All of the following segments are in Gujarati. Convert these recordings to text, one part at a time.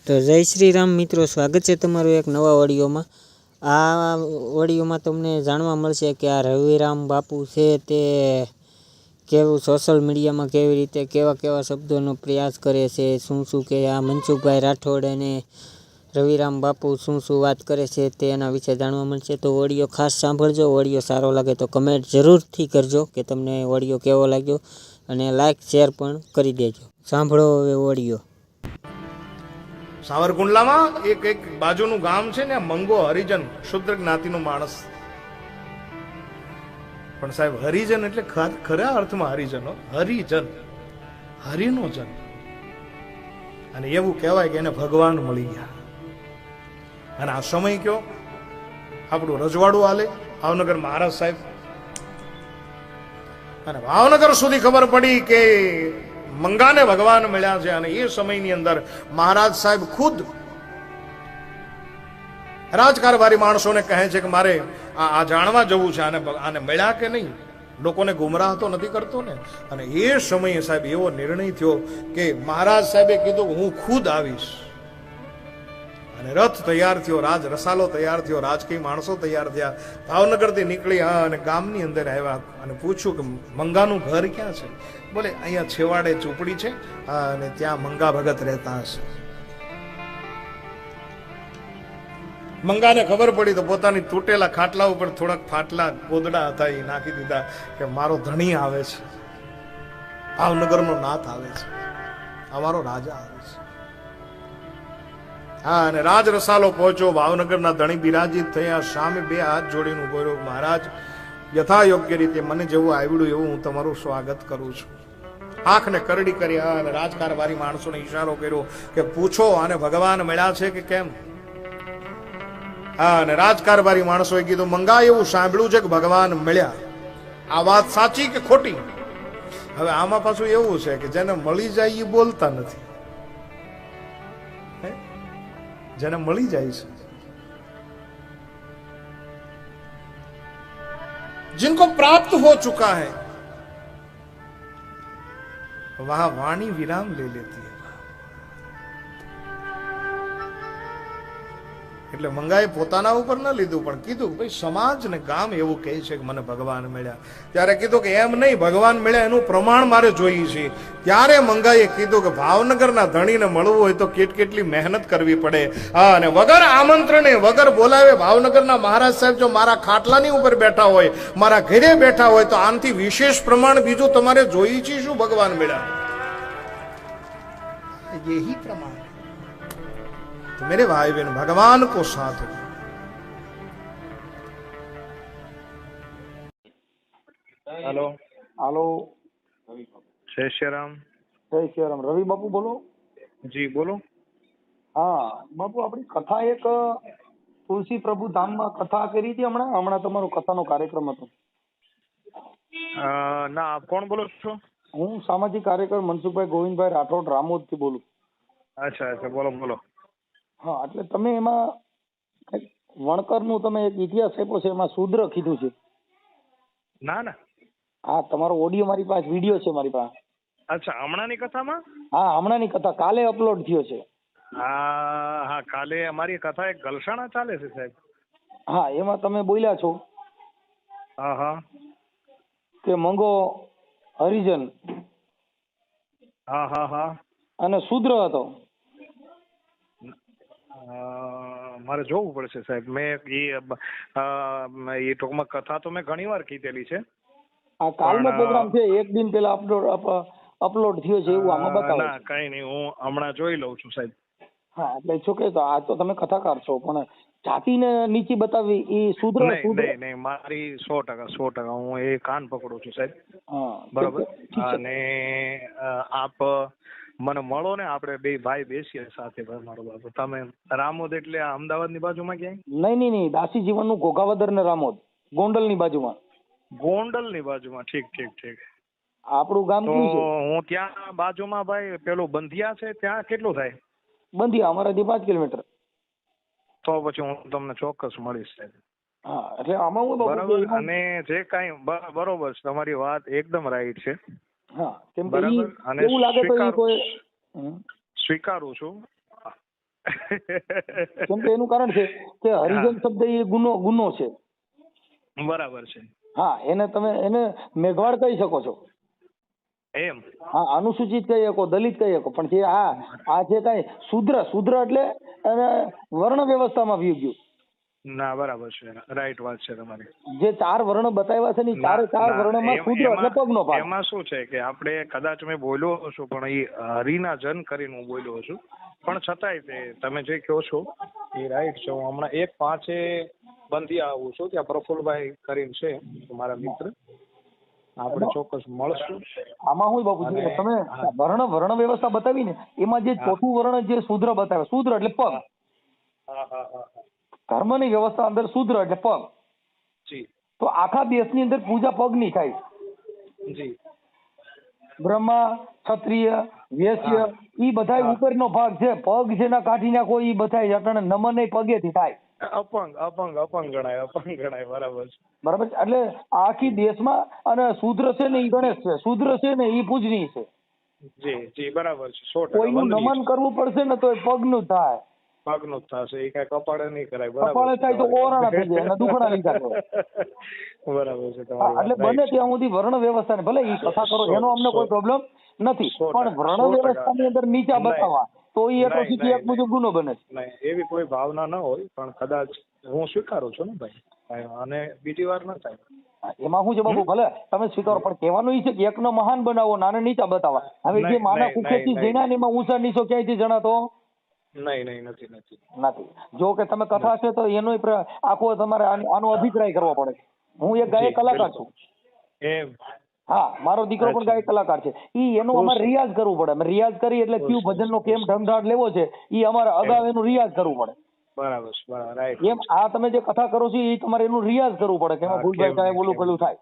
તો જય શ્રી રામ મિત્રો, સ્વાગત છે તમારું એક નવા ઓડિયોમાં। આ ઓડિયોમાં તમને જાણવા મળશે કે આ રવિરામ બાપુ છે તે કેવું સોશિયલ મીડિયામાં કેવી રીતે કેવા શબ્દોનો પ્રયાસ કરે છે, શું કે આ મનસુખભાઈ રાઠોડ અને રવિરામ બાપુ શું વાત કરે છે તેના વિશે જાણવા મળશે। તો ઓડિયો ખાસ સાંભળજો। ઓડિયો સારો લાગે તો કમેન્ટ જરૂરથી કરજો કે તમને ઓડિયો કેવો લાગ્યો, અને લાઈક શેર પણ કરી દેજો। સાંભળો હવે ઓડિયો। સાવરકુંડલામાં એક બાજુનું ગામ છે ને, મંગો હરિજન શુદ્ર જ્ઞાતિનો માણસ। પણ સાહેબ, હરિજન એટલે ખરા અર્થમાં હરિજન, હરિજન, હરિનો જન। અને એવું કહેવાય કે એને ભગવાન મળી ગયા। અને આ સમય કયો, આપણું રજવાડું હાલે ભાવનગર મહારાજ સાહેબ, અને ભાવનગર સુધી ખબર પડી કે મંગાને ભગવાન મળ્યા છે। અને એ સમયની અંદર મહારાજ સાહેબ ખુદ રાજકારભારી માણસોને કહે છે કે મારે આ જાણવા જવું છે, આને મળ્યા કે નહીં, લોકોને ગુમરાહ તો નથી કરતો ને। અને એ સમયે સાહેબ એવો નિર્ણય થયો કે મહારાજ સાહેબે કીધું હું ખુદ આવીશ। અને રથ તૈયાર થયો, રાજ રસાલો તૈયાર થયો, રાજકીય માણસો તૈયાર થયા, ભાવનગરથી નીકળી અને ગામની અંદર આવ્યા અને પૂછ્યું કે મંગાનું ઘર ક્યાં છે? બોલે અહીંયા છેવાડે ઝૂંપડી છે અને ત્યાં મંગા ભગત રહેતા હશે। મંગાને ખબર પડી તો પોતાની તૂટેલા ખાટલા ઉપર થોડાક ફાટલા ગોદડા હતા એ નાખી દીધા કે મારો ધણી આવે છે, ભાવનગરનો નાથ આવે છે, અમારો રાજા આવે છે। હા, અને રાજ રસાલો પહોંચ્યો, ભાવનગરના ધણી બિરાજિત થયા, સામે બે હાથ જોડીને ઉભો રહ્યો। મહારાજ, યથા યોગ્ય રીતે મને જેવું આવડ્યું એવું હું તમારું સ્વાગત કરું છું। આંખને કરડી કર્યા અને રાજકારભારી માણસોને ઈશારો કર્યો કે પૂછો આને ભગવાન મળ્યા છે કે કેમ? હા, અને રાજકારભારી માણસોએ કીધું મંગા એવું સાંભળ્યું છે કે ભગવાન મળ્યા, આ વાત સાચી કે ખોટી? હવે આમાં પાછું એવું છે કે જેને મળી જાય એ બોલતા નથી, જેને મળી જાય છે, जिनको प्राप्त हो चुका है वहां वाणी विराम ले लेती है। એટલે મંગાએ પોતાના ઉપર ન લીધું, પણ કીધું ભાઈ સમાજ ને ગામ એવું કહે છે કે મને ભગવાન મળ્યા। ત્યારે કીધું કે એમ નહીં, ભગવાન મળ્યા એનું પ્રમાણ મારે જોઈએ છે। ત્યારે મંગાએ કીધું કે ભાવનગરના ધણીને મળવું હોય તો કેટલી મહેનત કરવી પડે। હા, અને વગર આમંત્રણે વગર બોલાવે ભાવનગરના મહારાજ સાહેબ જો મારા ખાટલાની ઉપર બેઠા હોય, મારા ઘરે બેઠા હોય, તો આનાથી વિશેષ પ્રમાણ બીજું તમારે જોઈએ છે શું? ભગવાન મળ્યા, यही प्रमाण। तो मेरे भाई बहन, भगवान को साथ हो। हेलो हेलो, जय श्री राम। जय श्री राम। रवि बापू बोलो? जी बोलो। हाँ बापू, આપણી કથા એક તુલસી પ્રભુ ધામમાં કથા કરી હતી હમણાં તમારો કથાનો કાર્યક્રમ હતો। ના, આપ કોણ બોલો છો? હું સામાજિક કાર્યકર મનસુખભાઈ ગોવિંદભાઈ રાઠોડ રામોદથી બોલું। અચ્છા, બોલો। હા, એટલે તમે એમાં વણકરનું તમે એક ઇતિહાસ આપ્યો છે, એમાં શૂદ્ર કીધું છે। ના। હા, તમારો ઓડિયો મારી પાસે, વિડીયો છે મારી પાસે। અચ્છા, હમણાંની કથામાં? હા, હમણાંની કથા કાલે અપલોડ થયો છે। હા, કાલે અમારી કથા એક ગલસાણા ચાલે છે સાહેબ। હા, એમાં તમે બોલ્યા છો હા કે મંગો હરિજન હા અને શૂદ્ર હતો। મારે જોવું પડશે સાહેબ। મેં એ ટૂંકમાં કથા તો મેં ઘણી વાર કીધેલી છે। આ કાલનો પ્રોગ્રામ છે, એક દિન પહેલા અપલોડ થયો છે એવું આમાં બતાવે ના, કઈ નહીં, હું હમણાં જોઈ લઉં છું સાહેબ। હા, એટલે શું કે આ તો તમે કથાકાર છો, પણ જાતિને નીચી બતાવી એ શૂદ્ર? નહીં, મારી 100% હું એ કાન પકડું છું સાહેબ। હા, બરોબર। અને આપ મને મળો ને, આપણે બે ભાઈ બેસીએ સાથે। મારો બાપુ, તમે રામોદ એટલે આ અમદાવાદની બાજુમાં ક્યાંય? નહીં, દાસી જીવનનું ઘોઘાવદર ને રામોદ, ગોંડલની બાજુમાં। ગોંડલની બાજુમાં? ઠીક। આપણું ગામ તો કયું છે? હું ત્યાં બાજુમાં ભાઈ પેલું બંધિયા છે, ત્યાં કેટલું થાય? બંધિયા અમારાથી 5 કિલોમીટર। તો પછી હું તમને ચોક્કસ મળીશ સાહેબ। હા, એટલે આમાં હું બરાબર। અને જે કાંઈ બરોબર છે, તમારી વાત એકદમ રાઈટ છે। હા, કેમ કે બરાબર, અને એવું લાગે તો એ કોઈ સ્વીકારું છું। કેમ કે એનું કારણ છે કે હરિજન શબ્દ એ ગુનો છે. બરાબર છે. હા, એને મેઘવાળ કહી શકો છો. એમ. હા, અનુસૂચિત કહી શકો, દલિત કહી શકો, પણ જે આ જે કઈ શુદ્ર એટલે એને વર્ણ વ્યવસ્થામાં વયું ગયું. ના બરાબર છે, રાઈટ વાત છે તમારી. જે 4 વર્ણ બતાવ્યા છે ને એ ચારે 4 વર્ણમાં શુદ્ર એટલે પગનો ભાગ. એમાં શું છે કે આપણે કદાચ મેં બોલ્યો છું પણ એ હરિના જન કરીને હું બોલ્યો છું, પણ છતાંય તે તમે જે કહો છો એ રાઈટ છે. હું હમણાં 1/5 બંધી આવું છું, ત્યાં પ્રફુલભાઈ કરીને છે મારા મિત્ર, આપણે ચોક્કસ મળશું. આમાં હું બાપુજી કે તમે વર્ણ વ્યવસ્થા બતાવી ને એમાં જે ચોથું વર્ણ જે શુદ્ર બતાવે, શુદ્ર એટલે પગ. ધર્મની વ્યવસ્થા અંદર શુદ્ર એટલે પગ. જી. તો આખા દેશની અંદર પૂજા પગની થાય. જી. બ્રહ્મા, ક્ષત્રિય, વૈશ્ય ઈ બધા ઉપરનો ભાગ છે. પગ જેના કાઢી નાખો ઈ બધા અટણે નમન પગેથી થાય. અપંગ ગણાય બરાબર છે. બરાબર છે. એટલે આખી દેશમાં અને શુદ્ર છે ને ઈ ગણેશ છે, શુદ્ર છે ને ઈ પૂજનીય છે. જી બરાબર છે. 100% કોઈનું નમન કરવું પડશે ને તો એ પગનું થાય. પગનું થશે, એ કઈ કપાળે નહીં કરાય. બરાબર. કપાળે થાય તો ઓરાણા થઈ જાય અને દુખણા લીધા કરો. બરાબર છે. એટલે બને ત્યાં સુધી વર્ણ વ્યવસ્થા ને ભલે ઈ કથા કરો એનો અમને કોઈ પ્રોબ્લેમ નથી, પણ વર્ણ વ્યવસ્થાની અંદર નીચા બતાવવા તો ઈ એટ્રોસિટી એક મુજબ ગુનો બને છે. નહીં, એવી કોઈ ભાવના ન હોય, પણ કદાચ હું સ્વીકારું છું ને ભાઈ, અને બીજી વાર ન થાય. એમાં શું છે બાબુ, ભલે તમે સ્વીકારો, પણ કહેવાનું ઈ છે કે એકનો મહાન બનાવો, નાને નીચા બતાવવા. હવે જે માના કુખેથી જેના ને એમાં ઊંચા નીચો ક્યાંયથી જણાતો નથી. જો કે તમે કથા છે તો એનો આખો તમારે આનો અભિપ્રાય કરવો પડે. હું એક ગાયક કલાકાર છું. એમ. હા, મારો દીકરો પણ ગાયક કલાકાર છે. ઈ એનો અમારે રિયાઝ કરવું પડે. અમે રિયાઝ કરી એટલે કયું ભજનનો કેમ ઢંઢાટ લેવો છે ઈ અમારે અગાઉ એનું રિયાઝ કરવું પડે. બરાબર. એમ આ તમે જે કથા કરો છો એ તમારે એનું રિયાઝ કરવું પડે કે એમાં ભૂલભાઈ કાંઈ ઓલું પેલું થાય.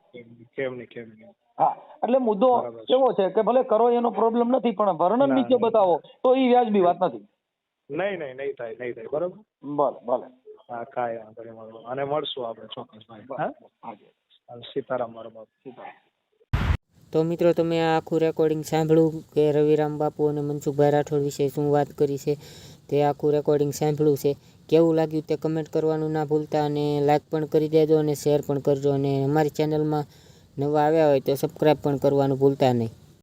કેમ નહીં. હા, એટલે મુદ્દો એવો છે કે ભલે કરો એનો પ્રોબ્લેમ નથી, પણ વર્ણન નીચે બતાવો તો ઈ વ્યાજબી વાત નથી. નહીં થાય. બરાબર. ભલે. હા, કાંઈ વાંધો નહીં. અને મળશું આપણે ચોક્કસ ભાઈ. હા, સીતારામ મારો બાપ. તો મિત્રો, તમે આ આખું રેકોર્ડિંગ સાંભળ્યું કે રવિરામ બાપુ અને મનસુખભાઈ રાઠોડ વિશે શું વાત કરી છે તે આખું રેકોર્ડિંગ સાંભળ્યું છે. કેવું લાગ્યું તે કમેન્ટ કરવાનું ના ભૂલતા, અને લાઇક પણ કરી દેજો અને શેર પણ કરજો, અને અમારી ચેનલમાં નવા આવ્યા હોય તો સબસ્ક્રાઈબ પણ કરવાનું ભૂલતા નહીં.